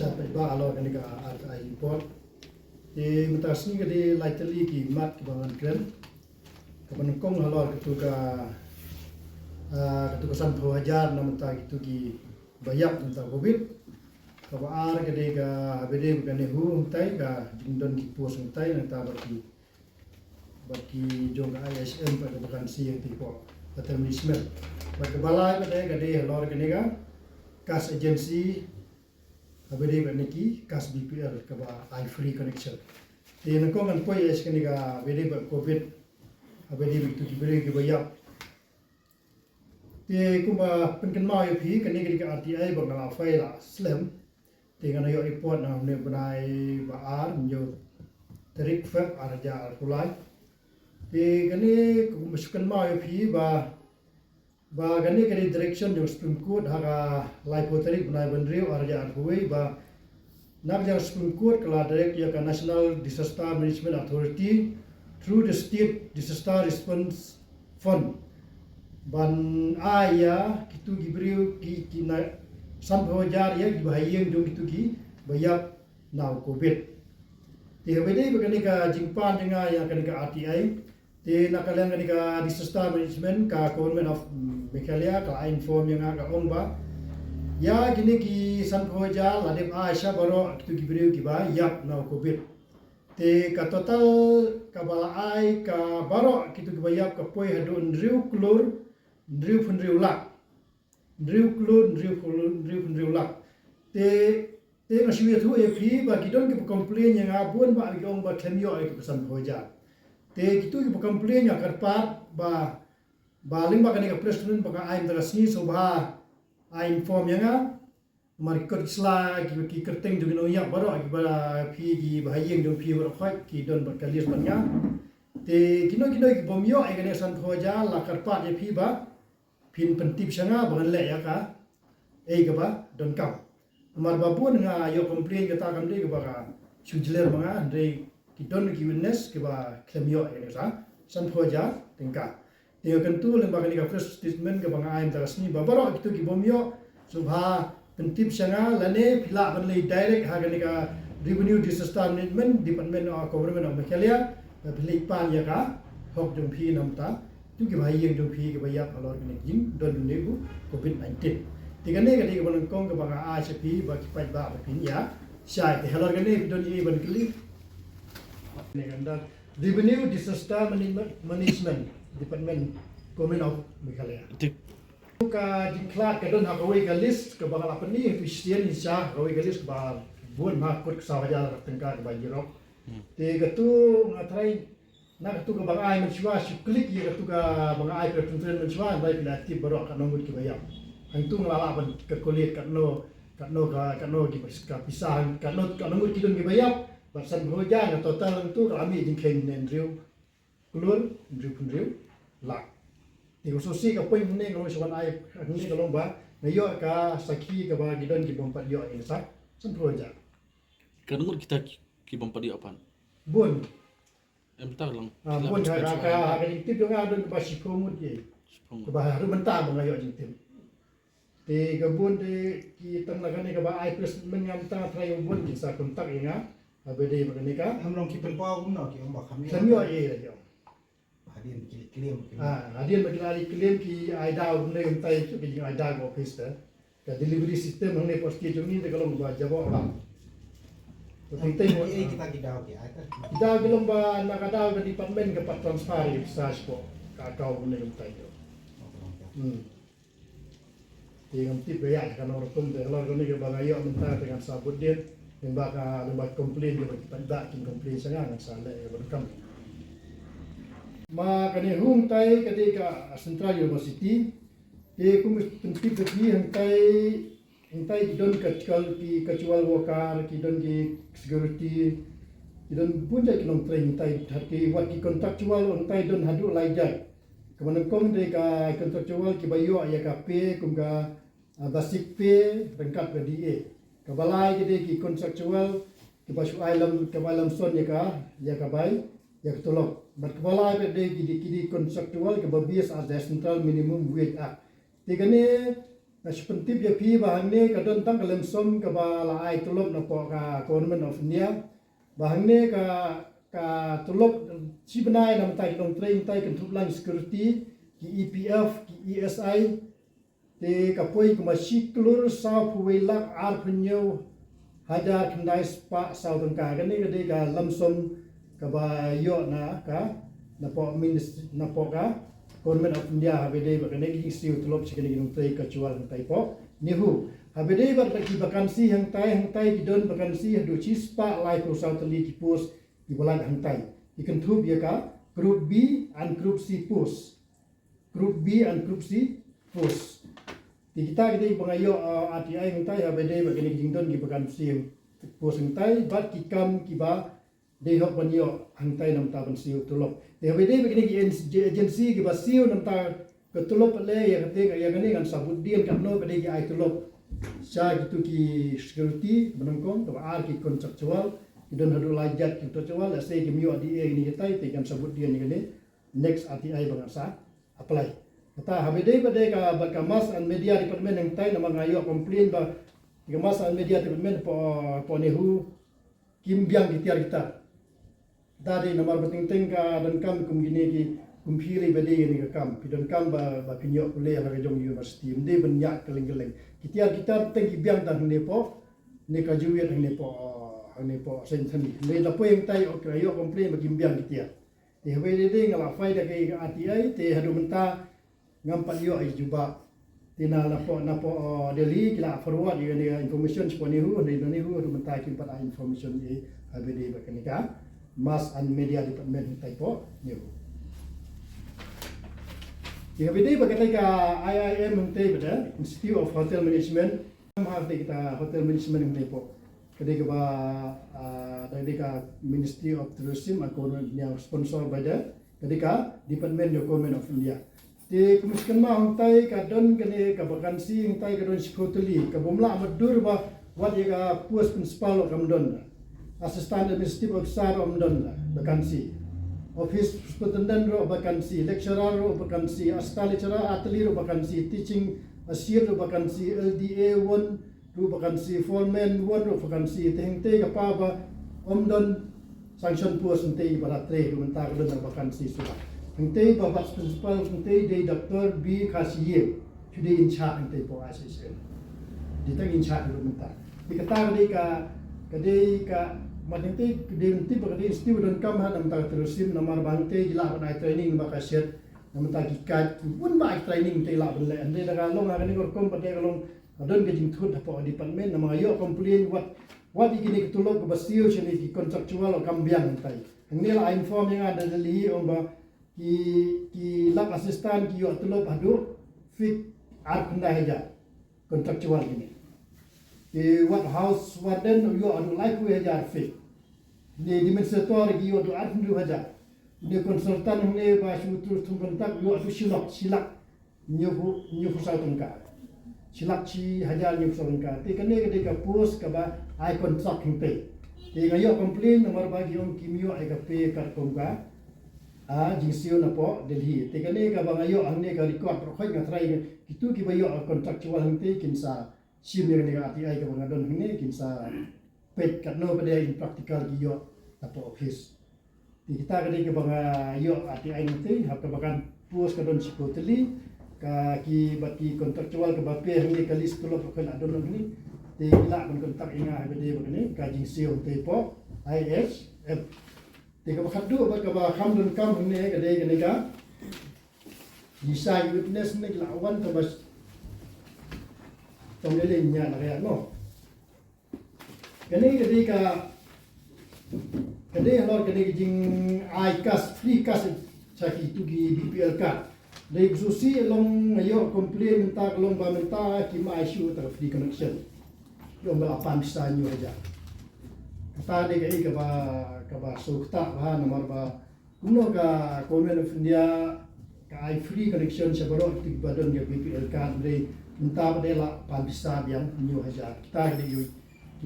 sa ba alo kan ka ai import di mutasni ke di lightly ki mat ke bangan kren kapan kong halor ke tu san pho hajar na mata gitu ki bayak mata covid kaba ar ke di ka habede ke ne hu tai ka jingdon ki pos tai na ta baki jong ISM pada vakansi yang tipo determinisme bagi balai pada ke halor ke ga kas agensi habede ke ki kas BPL kaba I free connection di nangkong an poi es ke ga habede ke covid habede itu ki bere ke bayak thì cũng mà bên cái mai phí cái này cái RTI bằng là phải là slim thì cái này report nào nếu bên này và ar nhiều tarik phép arja kulai thì cái này cũng mà cái mai phí và cái này cái direction yang Supreme Court haga lipo tarik bên này bên riu arja kuai và nak yang Supreme Court kalau direct ya ke National Disaster Management Authority through the State Disaster Response Fund ban aya kitu gibriu ki na sampai jar ya bahayang dong kitu ki bayak now covid te bede begani ka jingpan jenga ya kan ka RTI te nakalang kan ka disaster management ka government of Meghalaya ka inform yang ka ongba ya gini ki sampai jar ladep aisha baro kitu gibriu ki ba yak now covid te ka total ka bala ai ka baro kitu ki bayak ka poi hadun riu klur driu pun driu lak driu klun driu lak te masih itu epi bagi don ke komplain yang abun ba ong ba kemio ai ke pesan hoja te gitu ke komplain yang karpat ba ling ba kan ke president ba ai terasni so ba ai inform yang marikot isla ki kerteng du no ya baro ki ba pi ki ba yeng do pi baro khoi ki don ba kalis banya te kino ki bomyo ai kan san hoja la karpat epi ba pin pentip sanga bangan le ya ka ka ba don kam amar babun nga yo complain kata kam de ka ba ka sujler manga andre ki don ki witness ke ba claim yo sa san hoja tingka te kan tu le ba ka first statement ke banga aim tarasni babaro kitu ki bomyo subha pentip sanga lane pila ban le direct ha ka revenue disaster management department of government of Meghalaya pili pan ya ka hok jong phi namta tu ki bahai yang jong phi ke bayak alor ke jing don nebu covid-19 tiga ne ke ban kong ke banga a se phi ba ki pai ba phin ya shai ke halor ke ne don e ban kli ne ganda revenue disaster management department government of Meghalaya ka diklat ke don hakawai ke list ke banga lapani efisien insya hakawai ke list ke ba buat makut sawaja tengka ke banjirok te gatu ngatrai nak tu ka bangai mencuba klik ya tu ka bangai pertuntun mencuba baik dilatih baru akan nombor kibayam hang tu ngelala ban ke kulit kano di pisah kano nombor kidun kibayam basan hoja na total tu kami jingkeng nendriu kulur nendriu lak di khususi ka poin ne kalau soal ai ni kalau ba nayo ka saki ka ba gidon ki bompat yo ini sa san hoja kan nombor kita ki bompat yo apan bun Bentar lang. Pun ka jingtip yung nga doon ba si Pomod ye. Kabaharu mentah mga yo jingtip. Te gabun de kitang lagani ka ba ay plus menyamta trayo bun sa kontak nga. Abede magani ka. हम लोग की पेपर ना कि हम बाखमी Samyo ye yo. hadian kilim Hadian magilali claim ki ay daw ne yung tay ki ay daw office ta. Ka delivery system ang ne posti jong ni de kalong ba jabo ba. kita kidau ki ata Kita belum ba nakadaw ka department ka pa transfer yung sas po. Kakao na yung tayo. Tingam tip ya kan orang tum de kalau ni ke bangayo minta dengan sabut dia yang baka lembat komplain dia bagi pada kin komplain sangat nak salah ya berkam. Ma kani hung tai ketika Central University te kum tip de hintai don kecual wakar don ki security don punjai kinong train hintai hati wat ki kontraktual hintai don hadu laijai kemudian kong de ka kontraktual ki bayo ya ka pe kum ka basic pay rengkat ke DA ka balai ki kontraktual ki basu ailam son ya ka bai ya ka tolok bat ka balai ke de ki kontraktual ke babias as the central minimum wage act te kane na sepentif ya pi bahang ne ka don tang kalem som ka ba la ai tulop na po ka government of India bahang ne ka tulop si benai nam tai dong train tai kan thuplang security ki EPF ki ESI te ka poi ka masik klur sa phuwei lak ar phunyo hajar khandai spa southern ka ne ka de ka lamsom ka ba yo na ka na po ministry na po ka government of India habede ba kene gi siu tulop chikene gi nung tai ka chual tai po nihu habede ba ki vakansi hang tai ki don vakansi hadu chi spa lai pro south li ki post ki bolan hang tai ikan thub ya ka group B and group C post group B and group C post di kita gede bangayo ATI hang tai habede ba kene gi don gi vakansi post hang tai bat ki kam ki ba dei hok banyo hang tai nam ta ban siu tulop te habede begini ki agency ki ba siu nam ta ke tulop le ya kate ya gani kan Sabuddin kan no bede ki ai tulop sa gitu ki security menengkong to ar ki contractual ki don hadu lajat ki contractual ase ki mio di e ni tai te kan Sabuddin ni gani next ATI bangsa apply kata habede bede ka berkamas and media department yang tai nama ngayo complain ba kamas and media department po nehu kim biang di tiar kita dari nomor penting ka dan kam kum gini ki kum phiri bede ni ka kam pi dan kam ba pinyo kuliah la jong university mde banyak keleng-keleng kita teng ki biang dan ne po ne ka juwet ne po sen thani ne da po yang tai ok yo komplain ba kim biang kita te hwe de ngala faida ke ATI te hadu menta ngampat yo ai juba tina na po Delhi kila forward yo ne information po ni hu hadu menta kim pada information e habede ba kenika Mass and Media Department typo new. Jika beda berkaitan ke IIM nanti pada Institute of Hotel Management, mahal kita hotel management nanti po. Ketika dari ke Ministry of Tourism atau yang sponsor pada ketika Department of Government of India. Di kemiskan mah hantai kadon kene ke vakansi hantai kadon sekoteli ke bumla madur bah wat jika puas principal kamdon. Assistant Administrative Officer Omdon vakansi, Office Superintendent ro vakansi, Lecturer ro vakansi, Assistant Lecturer Atelier ro vakansi, Teaching Assistant ro vakansi, LDA 1 ro vakansi, Foreman 1 ro vakansi, tehente kapaba Omdon sanction post ente pada 3 ro mentar ro vakansi sudah. Ente bapak principal ente de Dr. B Khasiye, today in charge ente po assistant. Ditang in charge ro mentar. Dikata kadai ka madente kadai berkati istiwa dan kam nam ta terusim namar bangte gila ban training ba kaset nam ta kikat pun ba training te la ban le ande daga long aga ni kom pate long adon ke jing thut po department nam ayo complain what igini ketulok ba siu chini ki contractual kam biang tai ngi la inform yang ada dali om ba ki lak assistant ki yo tulok hadu fit ar kunda haja contractual ini what house warden yo adu like we hajar fit ni administrator gi yo adu ardu hajar ni konsultan ni ba sutur tum kontak yo adu silak nyu sa tungka silak chi hajar nyu sa tungka te kane ke ka post ka ba ai contract hinte te ga yo complain nomor ba gi om kimyo ai ka pe kar komka jingsio na po Delhi te kane ka ba yo angne ka record pro khoi nga trai kitu ki ba yo contractual hinte kinsa sim yang negara ATI ke bangadon ini kinsa pet katno pada in practical giyo tapo office di kita ke banga yo ATI nanti hak bakan puas kadon sikoteli ka ki bati kontraktual ke bape ini kali sekolah pokon adon ini di ila kon kontak inga bede begini ka jingsio tepo ISF di ka bakadu ba ka ba kamdon kam ini ke nega bisa witness ni lawan ke bas trong cái nhà là cái nó cái này cái jing I cast free cast saki tu ki BPL card dari khususi long ayo komplain minta long ba minta ki ma issue ta free connection yung ba pan bisa nyu aja kata de kai ka ba sukta ba nomor ba kuno ka Government of India ka free connection sa baro ti badon ya BPL card dari minta pada pan bisa yang nyu hajar kita di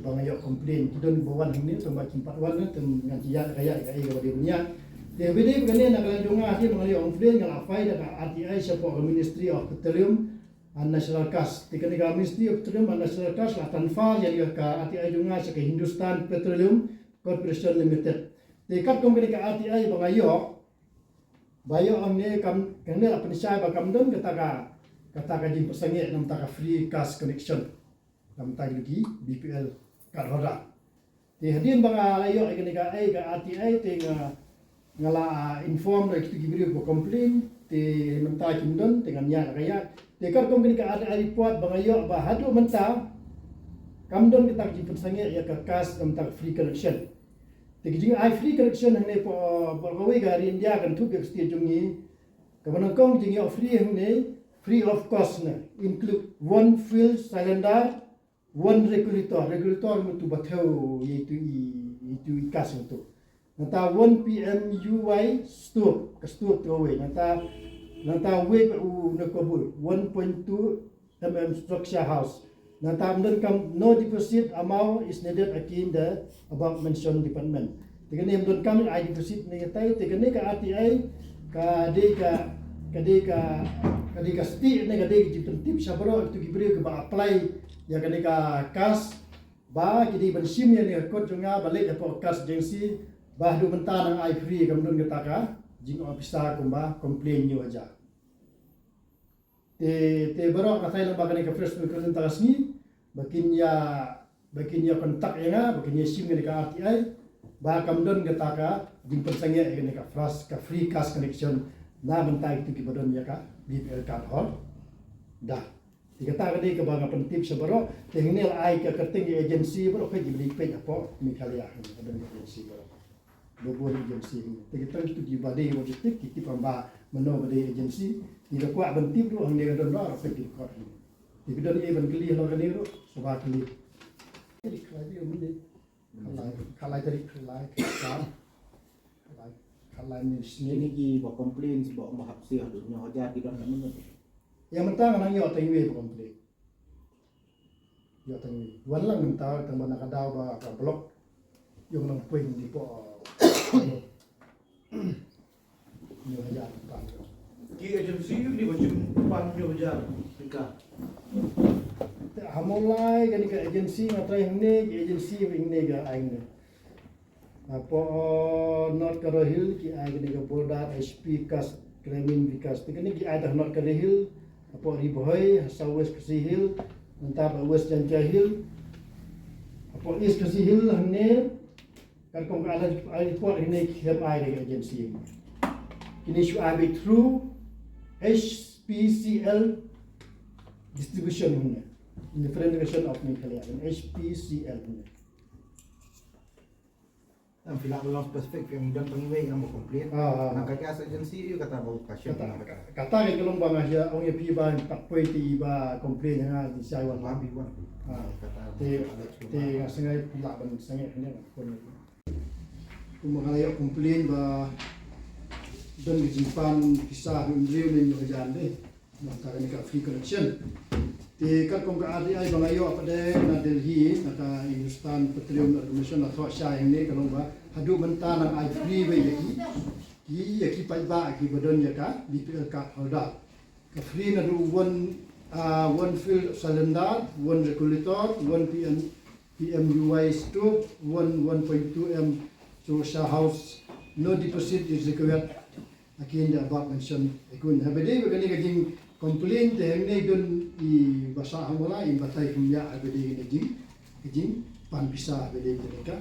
bangaya komplain kita bawan ini sama cimpat wan tem ngaji ya kaya kaya ke dunia dia bede begini nak lanjung ngah dia mengalih komplain ngal afai dak RTI support Ministry of Petroleum national cash tika ni Ministry of Petroleum and National Cash la tanfa yang ka ATI junga sa Hindustan Petroleum Corporation Limited dekat company ka ATI bangayo bayo amne kam kanel apa nisai ba kamdon kata jin pasange nam taka free cash connection nam tag lagi BPL karhora te hadin banga layo ikani ka ATI te ngala inform na kitu gibri ko complain te menta kimdon dengan nya kaya te kar company ka ATI report bangayo ba hadu menta kamdon kita jin pasange ya ka cash nam taka free connection Tinggi ai free connection hane po gawe gari India kan tu ke stia jungi kaman kong jingi free hane free of cost na include one fuel cylinder one regulator mutu bathau itu ikas mutu nata 1 PMUY stove ka stove gawe nata we u nakobul 1.2 structure house Nata kam no deposit amount is needed again the above mentioned department. Tigani kam I deposit ni tay tigani ka ATI ka sti ni ka jipen tip sabro itu gibri ka apply ya kani ka kas ba kidi ban sim ya ni ko junga balik apo kas agency ba du menta nang I free kam dun kita ka jing officer kumba complain nyu aja. Te baro ka thailand bagani ka fresh microphone tagasni bakin ya kontak ya nga bakin ya sim ni ka RTI ba kamdon gata ka jing persangya ni ka free cash connection na bentai itu kibadon ya ka BPL card hol dah digata ka di ka banga pentip sa baro tengnil ai ka kerting agency baro ka jibli pe apo mikalia adon agency baro bobo agency digata itu gibade logistik kiti pamba meno bade agency ni ko bentip ro ang ni don ro pe ki ko Dibidon even keli lo keli ro sebab keli. Jadi kalau dia mende kalai dari kalai ni sini. Ini ki bawa komplain sebab mahap sih adunya hoja tidak namun. Yang mentang nang yo tengwe komplain. Yo tengwe. Wan lang mentang tang mana kadau ba ka blok. Yung nang puing di po. Ni hoja pan. Ki agensi ni baju pan ni hoja. Ika. Hamulai kan ke agensi matrai hne ke agensi hne ga aing apo not karahil ki aing ne ga boldar HP kas claiming vikas tikani ki ai dah not karahil apo riboy sawes kasihil entah wes jancahil apo is kasihil hne kan kong ala report hne ki ai ga agensi kini should be through HPCL distribution hune differentiation of nuclear and HPCL hune Ang pila ko lang specific yung dan pangway ang mo komplain nang kaya sa agency yung kata bau passion kata ke kelong bang aja ong ye pi ba takpoi ti ba complain nga di sai wan mabi wan kata te ngasengai pula ban sangai hune kon kumakayo complain ba dan dijimpan kisah unriu ni nyojan deh maka ni ka free connection ti kat kong ka RDI bangayo apa de na Delhi naka Hindustan Petroleum Corporation atau sya yang ni kalong ba hadu benta nang I free we yaki pai ba ki bodon ya ka BPL card holder ka free na du one fuel cylinder one regulator one PMUY stove 1.2 m social house no deposit is required again the above mentioned ikun habede begani gajing complain te ne don I basa hamula in batai kumya habede gajing pan bisa habede ka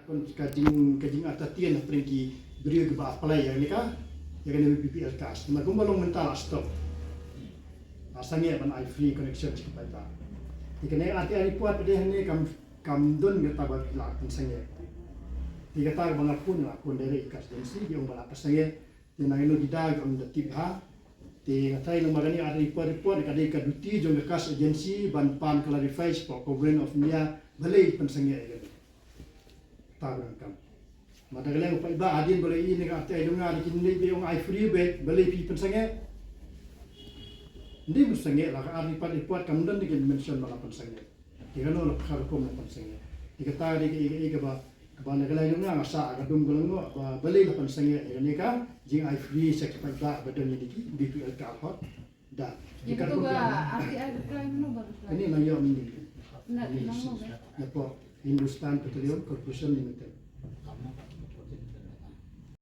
kon kajing atatian prengki beri ba apply ya ni ka ya kan BPL cash na kumbalong mental stop asange ban I free connection ki pai ta ikane ati ari puat de ne kam don gata ba la sange tiga tar bang akun dari ikas dan si dia bala pasange yang ino didag on the tip ha ti ngatai no magani ada report kadai ka duty jong kas agency ban pan clarify for government of India balai pasange ya tagan kam mata galeng pa iba adin balai ini ka tai dunga di kini be ong I free be balai pi pasange ndi pasange la ka report kam dan di mention bala pasange tiga no la khar kom pasange tiga tar di ka ba Bana galay nga sa agadum gulango bali la pansangya ni ka jing I free sa kipai ba badon ni BPL ka hot dah. Ya betul ga arti apply mana baru. Ini lang yun. Nak nang mo ba? Yapo, Hindustan Petroleum Corporation Limited.